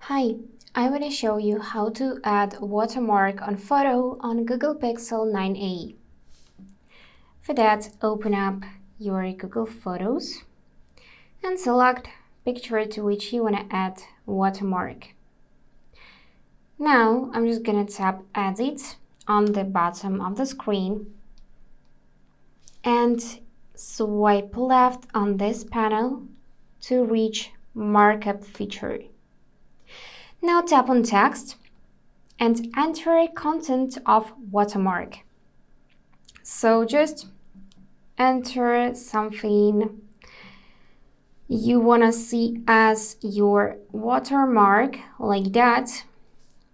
Hi, I want to show you how to add watermark on photo on Google Pixel 9a. For that, open up your Google Photos and select picture to which you want to add watermark. Now, I'm just going to tap Edit on the bottom of the screen and swipe left on this panel to reach Markup feature. Now tap on Text and enter content of watermark. So just enter something you want to see as your watermark, like that.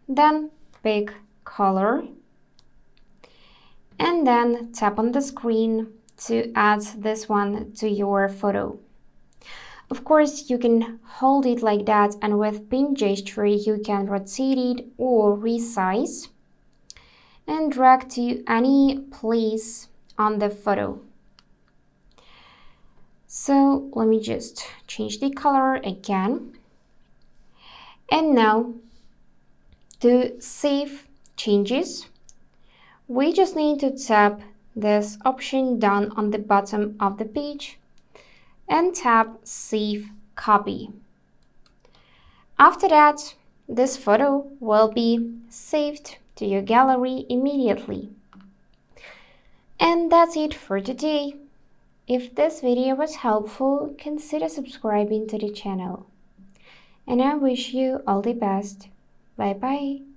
Then pick color and then tap on the screen to add this one to your photo. Of course, you can hold it like that, and with pin gesture you can rotate it or resize and drag to any place on the photo. So let me just change the color again. And now to save changes, we just need to tap this option down on the bottom of the page and tap Save Copy. After that, this photo will be saved to your gallery immediately. And that's it for today. If this video was helpful, consider subscribing to the channel. And I wish you all the best. Bye bye.